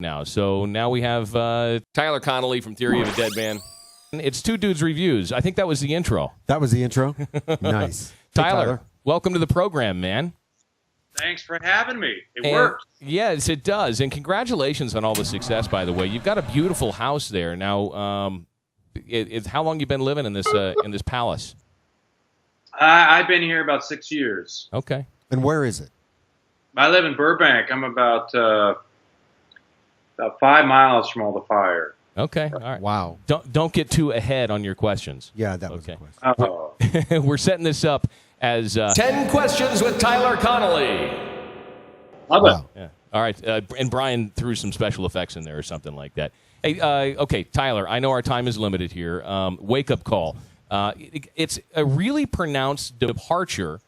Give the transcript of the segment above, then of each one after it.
now. So now we have Tyler Connolly from Theory of a Deadman. It's Two Dudes Reviews. I think that was the intro. That was the intro? Nice. Tyler, welcome to the program, man. Thanks for having me. It worked. Yes, it does. And congratulations on all the success, by the way. You've got a beautiful house there. Now, how long you been living in this palace? I've been here about 6 years. Okay. And where is it? I live in Burbank. I'm about 5 miles from all the fire. Okay. All right. Wow. Don't get too ahead on your questions. Yeah, that was okay. the question. Oh. We're setting this up as 10 questions with Tyler Connolly. Love Wow. it. Yeah. All right. And Brian threw some special effects in there or something like that. Hey, okay, Tyler, I know our time is limited here. Wake-up call. It's a really pronounced departure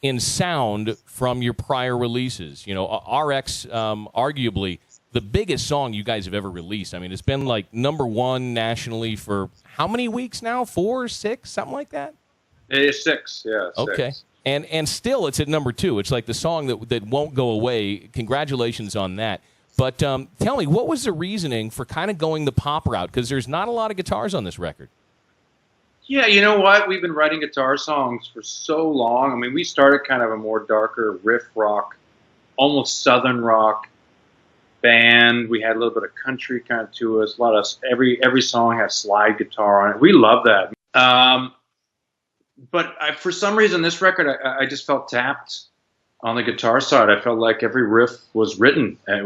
in sound from your prior releases. You know, RX, arguably the biggest song you guys have ever released. I mean, it's been like #1 nationally for how many weeks now? 4, 6, something like that? It's 6, yeah. Okay. 6. And still it's at #2. It's like the song that won't go away. Congratulations on that. But tell me, what was the reasoning for kind of going the pop route? Because there's not a lot of guitars on this record. Yeah, you know what? We've been writing guitar songs for so long. I mean, we started kind of a more darker riff rock, almost southern rock band. We had a little bit of country kind of to us. A lot of every song has slide guitar on it. We love that. But for some reason, this record, I just felt tapped on the guitar side. I felt like every riff was written, and it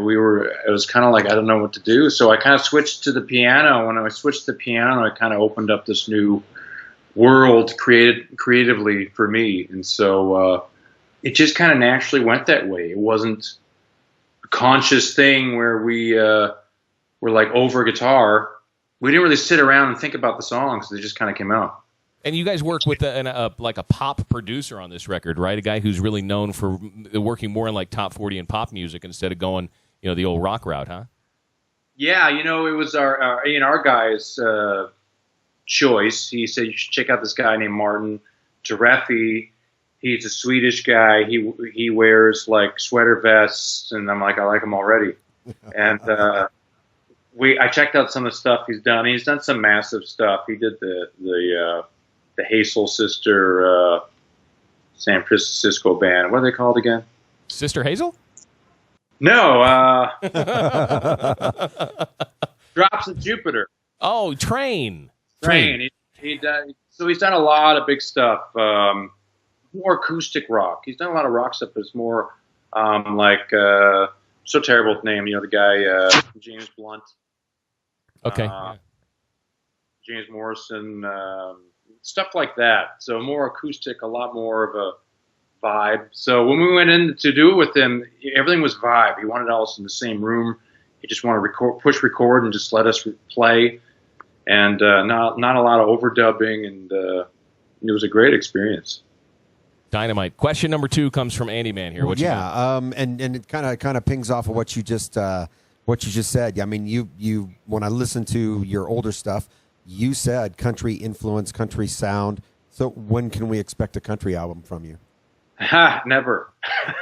was kind of like I don't know what to do. So I kind of switched to the piano. When I switched to the piano, I kind of opened up this new world creatively for me, and so it just kind of naturally went that way. It wasn't a conscious thing where we were like over guitar. We didn't really sit around and think about the songs; they just kind of came out. And you guys work with like a pop producer on this record, right? A guy who's really known for working more in like top 40 and pop music instead of going, the old rock route, huh? Yeah, it was our guy's choice. He said you should check out this guy named Martin Tereffi. He's a Swedish guy. He wears like sweater vests, and I'm like, I like him already. And I checked out some of the stuff he's done. He's done some massive stuff. He did the Hazel Sister San Francisco band. What are they called again? Sister Hazel? No. Drops of Jupiter. Oh, Train. He's done a lot of big stuff. More acoustic rock. He's done a lot of rock stuff, but it's more so terrible with the name. The guy James Blunt. Okay. James Morrison. Stuff like that. So more acoustic, a lot more of a vibe. So when we went in to do it with him, everything was vibe. He wanted us in the same room. He just wanted to push record and just let us play. And not a lot of overdubbing, and it was a great experience. Dynamite. Question number 2 comes from Andy Man here. What and it kind of pings off of what you just said. I mean, you when I listened to your older stuff, you said country influence, country sound. So when can we expect a country album from you? Never.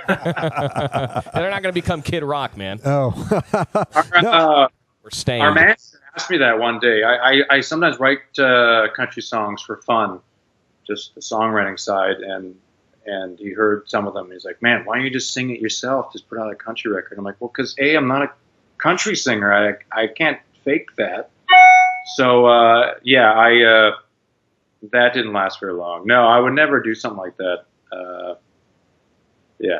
They're not going to become Kid Rock, man. Oh. We're staying. Our manager asked me that one day. I sometimes write country songs for fun, just the songwriting side, and he heard some of them. He's like, man, why don't you just sing it yourself? Just put out a country record. I'm like, well, because I'm not a country singer. I can't fake that. So, that didn't last very long. No, I would never do something like that. Yeah.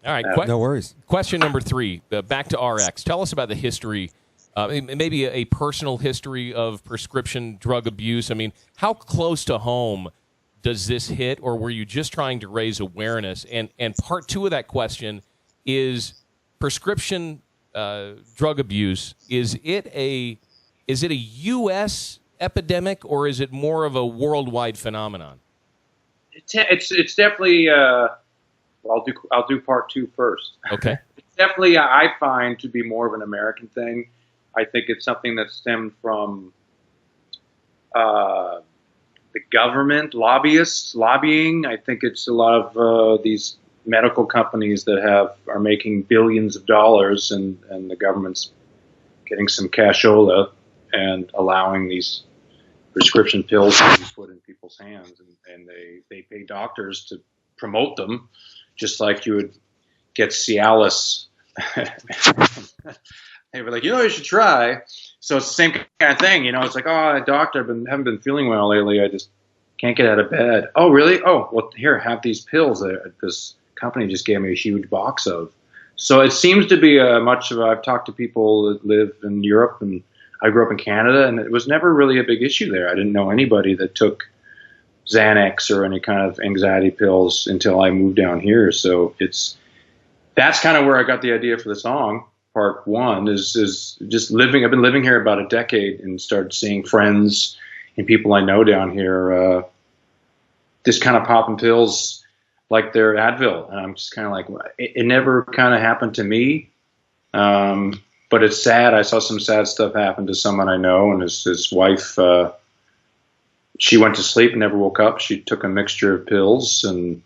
All right. No worries. Question number 3, back to RX. Tell us about the history, maybe a personal history of prescription drug abuse. I mean, how close to home does this hit, or were you just trying to raise awareness? And part 2 of that question is prescription drug abuse. Is it a U.S. epidemic, or is it more of a worldwide phenomenon? It's definitely. I'll do part 2 first. Okay. It's definitely, I find, to be more of an American thing. I think it's something that stemmed from the government, lobbyists lobbying. I think it's a lot of these medical companies that are making billions of dollars, and the government's getting some cashola and allowing these prescription pills to be put in people's hands, and they pay doctors to promote them, just like you would get Cialis. They were like, you should try. So it's the same kind of thing, It's like, oh, doctor, haven't been feeling well lately. I just can't get out of bed. Oh, really? Oh, well, here, have these pills that this company just gave me a huge box of. So it seems to be I've talked to people that live in Europe, and I grew up in Canada, and it was never really a big issue there. I didn't know anybody that took Xanax or any kind of anxiety pills until I moved down here. So that's kind of where I got the idea for the song. Part one is just living. I've been living here about a decade and started seeing friends and people I know down here just kind of popping pills like they're Advil. And I'm just kind of like, it never kind of happened to me. But it's sad. I saw some sad stuff happen to someone I know, and his wife, she went to sleep and never woke up. She took a mixture of pills and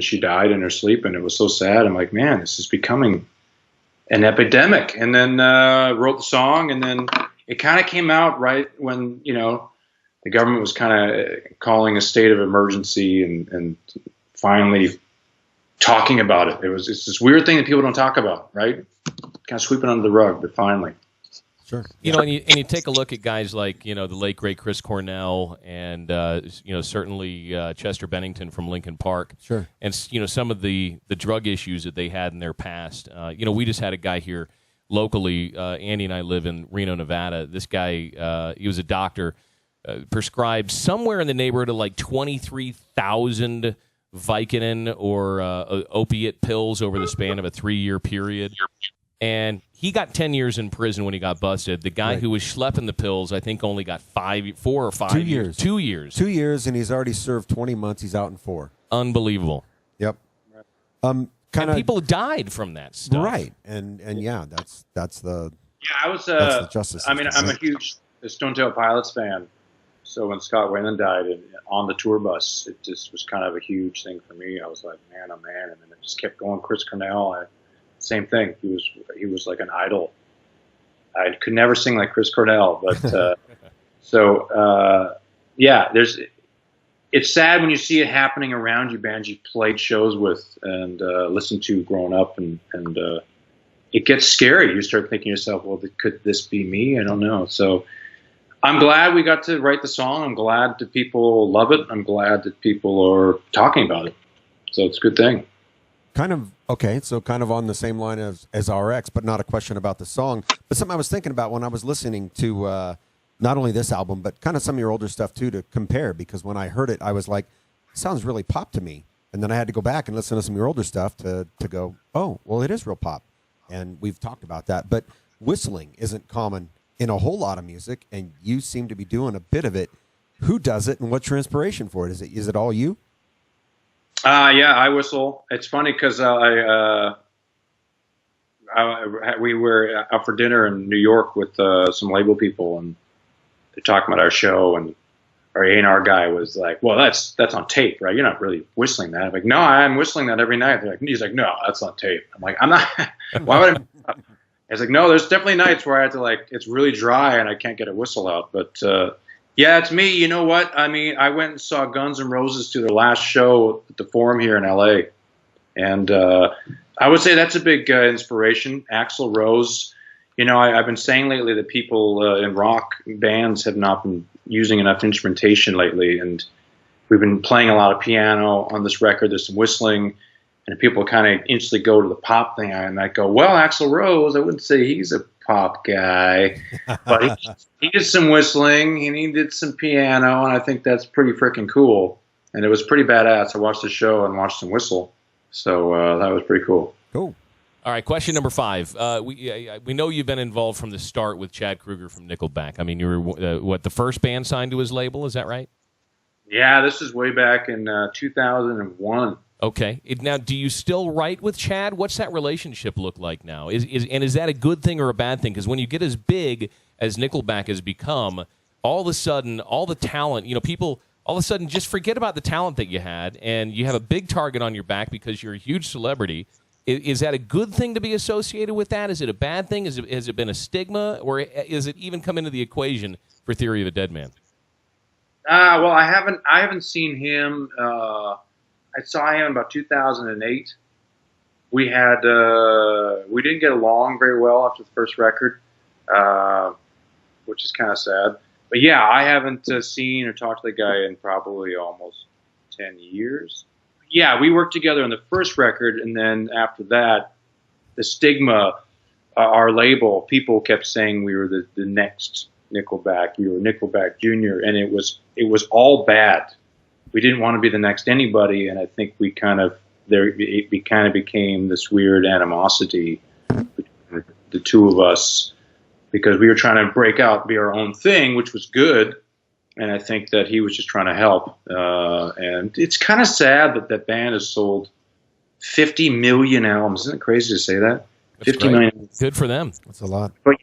she died in her sleep, and it was so sad. I'm like, man, this is becoming an epidemic. And then wrote the song, and then it kind of came out right when the government was kind of calling a state of emergency and finally talking about it. It's this weird thing that people don't talk about, right? Kind of sweeping under the rug, but finally. Sure. And you take a look at guys like the late great Chris Cornell and certainly Chester Bennington from Linkin Park. Sure. And some of the drug issues that they had in their past. We just had a guy here locally. Andy and I live in Reno, Nevada. This guy, he was a doctor, prescribed somewhere in the neighborhood of like 23,000 Vicodin or opiate pills over the span of a 3-year period. And he got 10 years in prison when he got busted. The guy who was schlepping the pills, I think, only got 4 or 5 2 years. 2 years. 2 years, and he's already served 20 months. He's out in 4. Unbelievable. Yep. And people died from that stuff. Right. And yeah, that's the I was that's the justice system. I mean, I'm a huge Stone Temple Pilots fan. So when Scott Weiland died on the tour bus, it just was kind of a huge thing for me. I was like, man, oh man, and then it just kept going. Chris Cornell, same thing. He was like an idol. I could never sing like Chris Cornell, but it's sad when you see it happening around you, bands you've played shows with and listened to growing up, and it gets scary. You start thinking to yourself, well, could this be me? I don't know. So I'm glad we got to write the song. I'm glad that people love it. I'm glad that people are talking about it. So it's a good thing. Kind of on the same line as RX, but not a question about the song. But something I was thinking about when I was listening to not only this album, but kind of some of your older stuff too, to compare, because when I heard it, I was like, it sounds really pop to me. And then I had to go back and listen to some of your older stuff to go, oh, well, it is real pop. And we've talked about that. But whistling isn't common in a whole lot of music, and you seem to be doing a bit of it. Who does it, and what's your inspiration for it? Is it all you? Yeah, I whistle. It's funny because we were out for dinner in New York with some label people, and they're talking about our show, and our A&R guy was like, well, that's on tape, right? You're not really whistling that. I'm like, no, I'm whistling that every night. He's like, no, that's on tape. I'm like, I'm not. Why would I? It's like, no, there's definitely nights where I have to, it's really dry and I can't get a whistle out. But, yeah, it's me. You know what? I mean, I went and saw Guns N' Roses to their last show at the Forum here in L.A. And I would say that's a big inspiration. Axl Rose. I've been saying lately that people in rock bands have not been using enough instrumentation lately. And we've been playing a lot of piano on this record. There's some whistling. And people kind of instantly go to the pop thing, and I go, well, Axl Rose, I wouldn't say he's a pop guy, but he did some whistling, and he did some piano, and I think that's pretty freaking cool. And it was pretty badass. I watched the show and watched him whistle, so that was pretty cool. Cool. All right, question number 5. We know you've been involved from the start with Chad Kroeger from Nickelback. I mean, you were, the first band signed to his label, is that right? Yeah, this is way back in 2001. Okay. Now, do you still write with Chad? What's that relationship look like now? Is that a good thing or a bad thing? Because when you get as big as Nickelback has become, all of a sudden, all the talent, people all of a sudden just forget about the talent that you had, and you have a big target on your back because you're a huge celebrity. Is that a good thing to be associated with that? Is it a bad thing? Has it been a stigma, or is it even come into the equation for Theory of a Deadman? Well, I haven't seen him. I saw him about 2008. We didn't get along very well after the first record, which is kind of sad. But yeah, I haven't seen or talked to the guy in probably almost 10 years. Yeah, we worked together on the first record, and then after that, the stigma, our label, people kept saying we were the next Nickelback. We were Nickelback Jr., and it was all bad. We didn't want to be the next anybody, and I think it kind of became this weird animosity between the two of us, because we were trying to break out, be our own thing, which was good. And I think that he was just trying to help. And it's kind of sad that that band has sold 50 million albums. Isn't it crazy to say that? That's 50 great. million. Good for them. That's a lot. But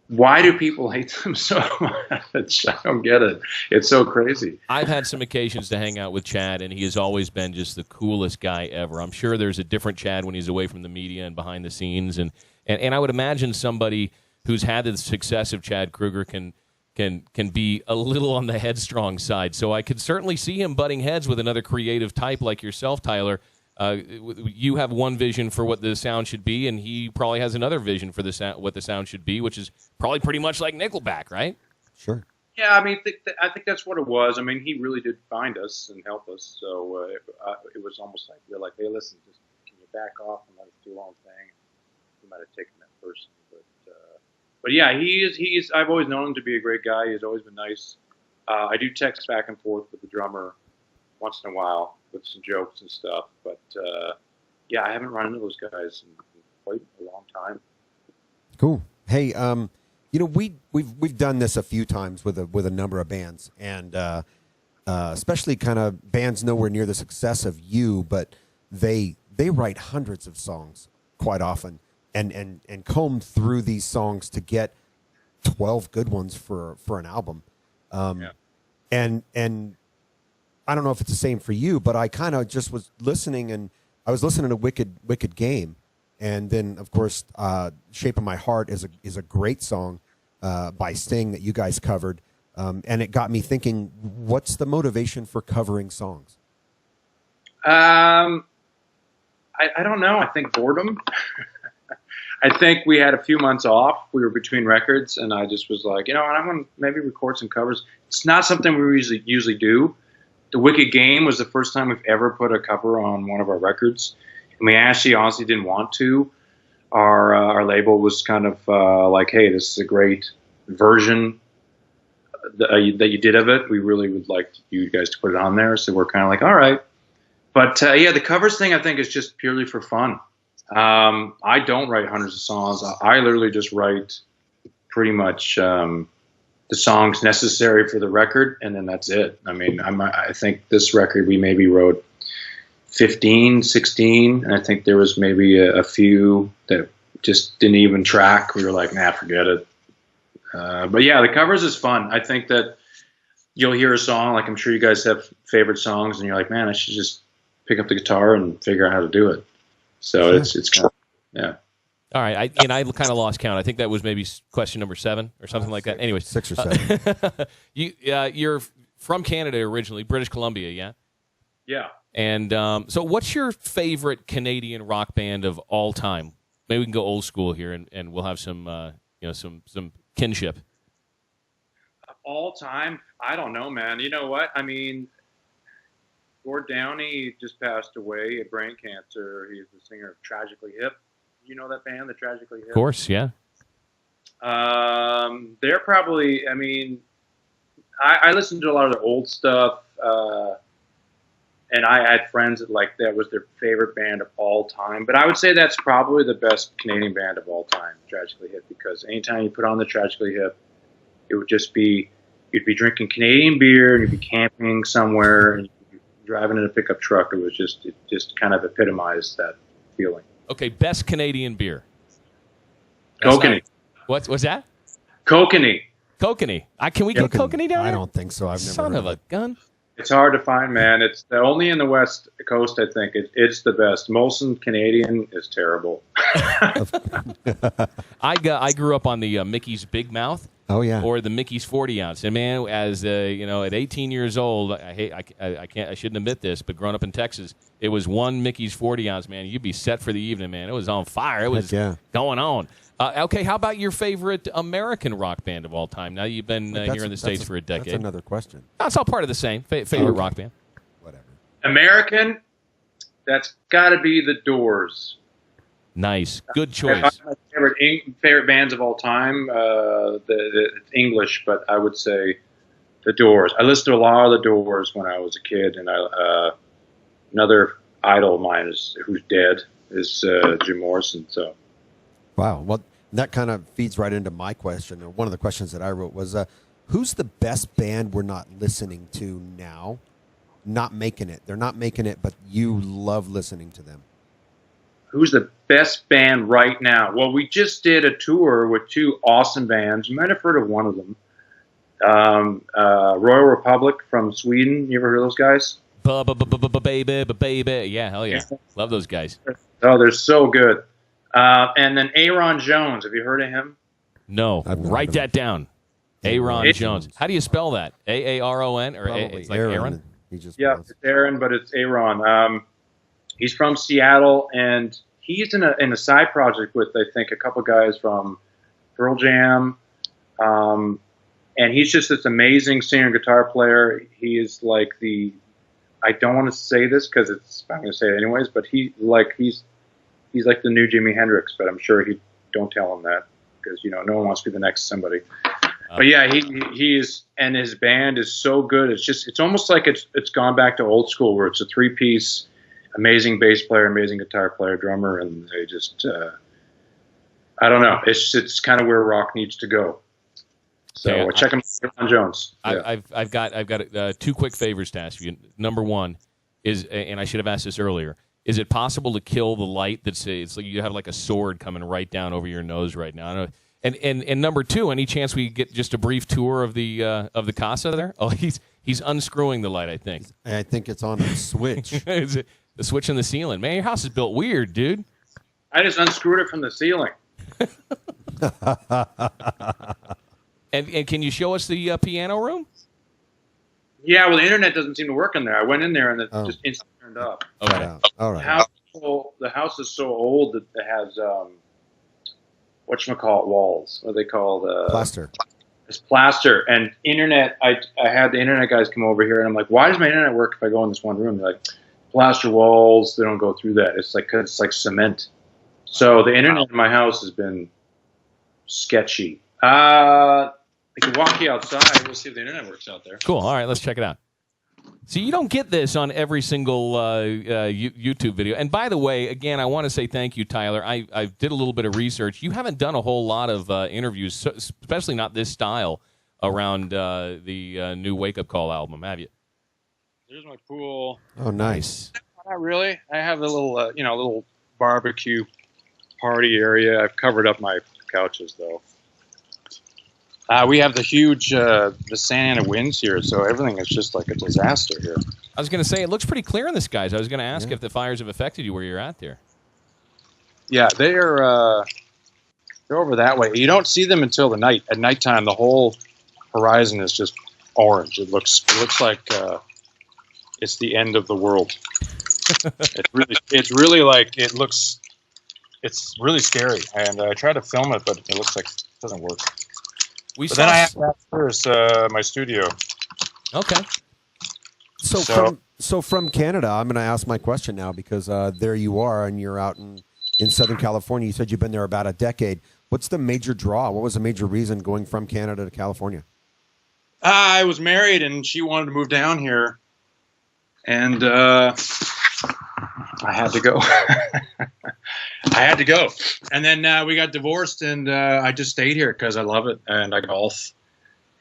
why do people hate them so much? I don't get it. It's so crazy. I've had some occasions to hang out with Chad, and he has always been just the coolest guy ever. I'm sure there's a different Chad when he's away from the media and behind the scenes. And I would imagine somebody who's had the success of Chad Kruger can be a little on the headstrong side. So I could certainly see him butting heads with another creative type like yourself, Tyler. You have one vision for what the sound should be, and he probably has another vision for what the sound should be, which is probably pretty much like Nickelback, right? Sure. Yeah, I mean, I think that's what it was. I mean, he really did find us and help us. So it was almost like we're like, hey, listen, just can you back off and let us do our own thing? We might have taken that person, but yeah, he's. I've always known him to be a great guy. He's always been nice. I do text back and forth with the drummer once in a while with some jokes and stuff. But yeah, I haven't run into those guys in quite a long time. Cool. Hey, we've done this a few times with a number of bands, and especially kind of bands nowhere near the success of you, but they write hundreds of songs quite often. And comb through these songs to get 12 good ones for an album. Yeah. And I don't know if it's the same for you, but I kind of just was listening, and I was listening to Wicked Game. And then, of course, Shape of My Heart is a great song by Sting that you guys covered. And it got me thinking, what's the motivation for covering songs? I don't know. I think boredom. I think we had a few months off. We were between records, and I just was like, I'm going to maybe record some covers. It's not something we usually do. The Wicked Game was the first time we've ever put a cover on one of our records, and we actually honestly didn't want to. Our label was kind of like, hey, this is a great version that you did of it. We really would like you guys to put it on there. So we're kind of like, all right. But yeah, the covers thing I think is just purely for fun. I don't write hundreds of songs. I literally just write pretty much the songs necessary for the record, and then that's it. I mean, I think this record we maybe wrote 15, 16, and I think there was maybe a few that just didn't even track. We were like, nah, forget it. But yeah, the covers is fun. I think that you'll hear a song, like I'm sure you guys have favorite songs, and you're like, man, I should just pick up the guitar and figure out how to do it. So yeah. It's kind of, yeah. All right, I kind of lost count. I think that was maybe question number 7 or something like that. Anyways, 6 or 7. You're from Canada originally, British Columbia, yeah? Yeah. And so what's your favorite Canadian rock band of all time? Maybe we can go old school here, and we'll have some some kinship. All time? I don't know, man. You know what? I mean, Gord Downey just passed away of brain cancer. He's the singer of Tragically Hip. You know that band, the Tragically Hip? Of course, yeah. They're probably, I mean, I listened to a lot of their old stuff, and I had friends that was their favorite band of all time. But I would say that's probably the best Canadian band of all time, Tragically Hip, because anytime you put on the Tragically Hip, it would just be, you'd be drinking Canadian beer, and you'd be camping somewhere, and driving in a pickup truck. It was it just kind of epitomized that feeling. Okay, best Canadian beer. Kokanee. What's that? Kokanee. Kokanee. Can we get Kokanee down there? I don't think so. I've never Son heard of a gun. It's hard to find, man. It's only in the West Coast, I think. It's the best. Molson Canadian is terrible. I grew up on the Mickey's Big Mouth. Oh yeah. Or the Mickey's 40 ounce. And man, as you know, at 18 years old, I shouldn't admit this, but growing up in Texas, it was one Mickey's 40 ounce. Man, you'd be set for the evening, man. It was on fire. It was going on. Okay, how about your favorite American rock band of all time? Now you've been here in the States for a decade. That's another question. That's all part of the same favorite rock band. Whatever. American, that's got to be the Doors. Nice, good choice. My favorite bands of all time. It's English, but I would say the Doors. I listened to a lot of the Doors when I was a kid, and another idol of mine who's dead is Jim Morrison. So, wow. Well, that kind of feeds right into my question. Or one of the questions that I wrote was, who's the best band we're not listening to now? Not making it. They're not making it, but you love listening to them. Who's the best band right now? Well, we just did a tour with two awesome bands. You might have heard of one of them. Royal Republic from Sweden. You ever heard of those guys? Baby. Yeah, hell yeah. Love those guys. Oh, they're so good. And then Aaron Jones. Have you heard of him? No. Write that down. Aaron Jones. How do you spell that? Aaron? Or it's like Aaron? It's Aaron, but it's Aaron. He's from Seattle, and he's in a side project with, I think, a couple guys from Pearl Jam. And he's just this amazing singer and guitar player. He is like I don't want to say this because I'm going to say it anyways, but he's like the new Jimi Hendrix, but I'm sure he don't tell him that because, no one wants to be the next somebody. But yeah, he is, and his band is so good. It's almost like it's gone back to old school where it's a 3-piece, amazing bass player, amazing guitar player, drummer, and they just I don't know. It's kind of where rock needs to go. So check him out, Aaron Jones. Yeah. I've got 2 quick favors to ask you. Number one is, and I should have asked this earlier, is it possible to kill the light it's like you have like a sword coming right down over your nose right now? I don't know. And number 2, any chance we get just a brief tour of the casa there? Oh, he's unscrewing the light, I think. I think it's on a switch. Is it the switch in the ceiling? Man, your house is built weird, dude. I just unscrewed it from the ceiling. And can you show us the piano room? Yeah, well, the internet doesn't seem to work in there. I went in there and it just instantly turned up. Okay. All right. The house is so old that it has whatchamacallit walls. What are they called? Plaster. It's plaster. And internet, I had the internet guys come over here, and I'm like, why does my internet work if I go in this one room? They're like, plaster walls, they don't go through that. It's like 'cause it's like cement. So the internet in my house has been sketchy. I can walk you outside. We'll see if the internet works out there. Cool. All right, let's check it out. See, you don't get this on every single YouTube video. And by the way, again, I want to say thank you, Tyler. I did a little bit of research. You haven't done a whole lot of interviews, especially not this style, around the new Wake Up Call album, have you? There's my pool. Oh, nice. Not really. I have a little, little barbecue party area. I've covered up my couches, though. We have the huge, the Santa Ana winds here, so everything is just like a disaster here. I was going to say, it looks pretty clear in the skies. I was going to ask if the fires have affected you where you're at there. Yeah, they're over that way. You don't see them until the night. At nighttime, the whole horizon is just orange. It looks like it's the end of the world. It's really like it looks. It's really scary, and I try to film it, but it looks like it doesn't work. Then I have upstairs my studio. Okay. So from Canada, I'm going to ask my question now because there you are, and you're out in Southern California. You said you've been there about a decade. What's the major draw? What was the major reason going from Canada to California? I was married, and she wanted to move down here, and I had to go. I had to go. And then we got divorced, and I just stayed here because I love it, and I golf.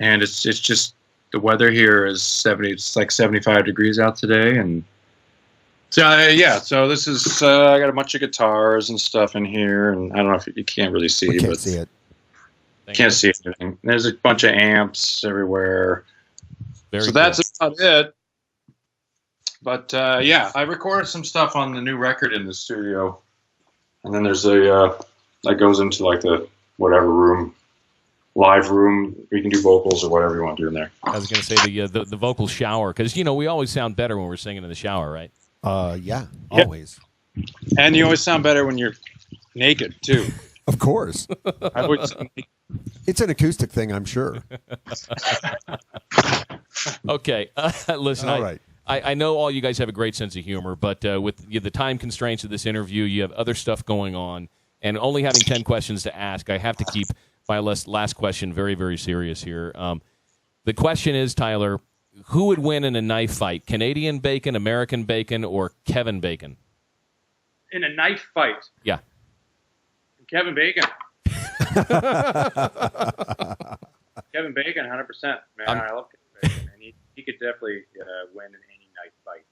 And it's just the weather here is 70. It's like 75 degrees out today, and so so this is I got a bunch of guitars and stuff in here, and I don't know if you can't really see, we can't see it. Can't see anything. There's a bunch of amps everywhere. Very so cool. that's about it. But yeah, I recorded some stuff on the new record in the studio, and then there's a that goes into like the whatever room, live room. You can do vocals or whatever you want to do in there. I was going to say the vocal shower, because we always sound better when we're singing in the shower, right? Yeah, always. And you always sound better when you're naked too. Of course. I would say It's an acoustic thing, I'm sure. Okay, listen. All right. I know all you guys have a great sense of humor, but with the time constraints of this interview, you have other stuff going on, and only having 10 questions to ask, I have to keep my last question very, very serious here. The question is, Tyler, who would win in a knife fight? Canadian Bacon, American Bacon, or Kevin Bacon? in a knife fight. Yeah. Kevin Bacon. Kevin Bacon, 100%. Man, I love Kevin Bacon. And he could definitely win in any knife fight.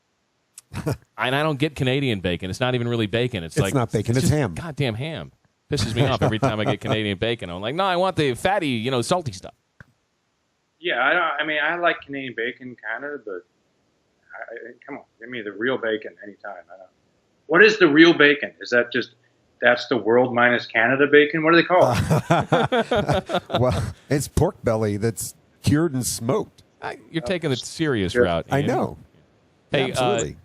And I don't get Canadian bacon. It's not even really bacon. It's like not bacon. It's ham. Goddamn ham. Pisses me off every time I get Canadian bacon. I'm like, no, I want the fatty, salty stuff. Yeah, I like Canadian bacon, kind of, but come on, give me the real bacon anytime. What is the real bacon? Is that that's the world minus Canada bacon? What do they call it? Well, it's pork belly that's cured and smoked. You're taking the serious route. I Ian. know. Hey, absolutely.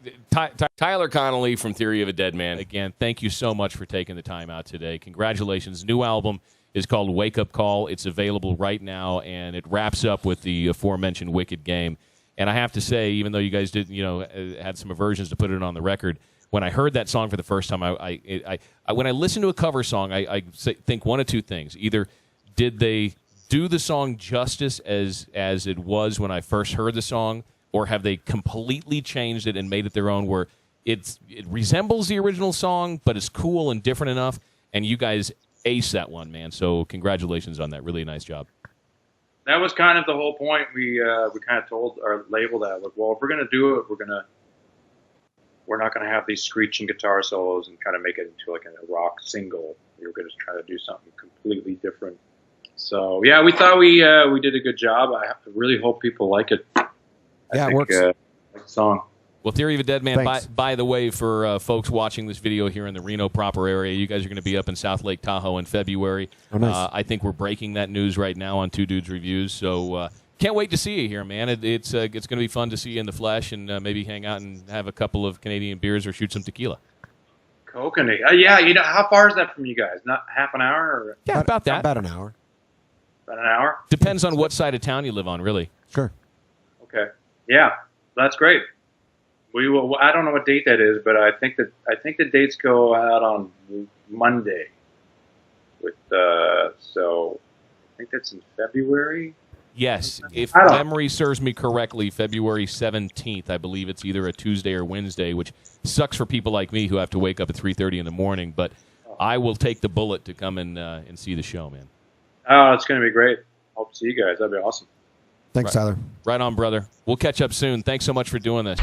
Tyler Connolly from Theory of a Deadman. Again, thank you so much for taking the time out today. Congratulations. New album is called Wake Up Call. It's available right now, and it wraps up with the aforementioned Wicked game. And I have to say, even though you guys did, had some aversions to put it on the record, when I heard that song for the first time, when I listen to a cover song, I think one of two things. Either did they do the song justice as it was when I first heard the song, or have they completely changed it and made it their own, where it resembles the original song, but it's cool and different enough, and you guys ace that one, man. So congratulations on that. Really nice job. That was kind of the whole point. We kind of told our label that, like, well, if we're going to do it, we're not going to have these screeching guitar solos and kind of make it into like a rock single. We were going to try to do something completely different. So yeah, we thought we did a good job. I really hope people like it. It works. Like the song. Well, Theory of a Deadman, by the way, for folks watching this video here in the Reno proper area, you guys are going to be up in South Lake Tahoe in February. Oh, nice. I think we're breaking that news right now on Two Dudes Reviews. So can't wait to see you here, man. It's going to be fun to see you in the flesh and maybe hang out and have a couple of Canadian beers or shoot some tequila. Kokanee. Yeah, how far is that from you guys? Not half an hour? Or? Yeah, about that. About an hour. About an hour? Depends on what side of town you live on, really. Sure. Okay. Yeah, that's great. We will. I don't know what date that is, but I think the dates go out on Monday. So I think that's in February. Yes, if memory serves me correctly, February 17th. I believe it's either a Tuesday or Wednesday, which sucks for people like me who have to wake up at 3:30 in the morning. But I will take the bullet to come and see the show, man. Oh, it's going to be great. Hope to see you guys. That'd be awesome. Thanks, Tyler. Right on, brother. We'll catch up soon. Thanks so much for doing this.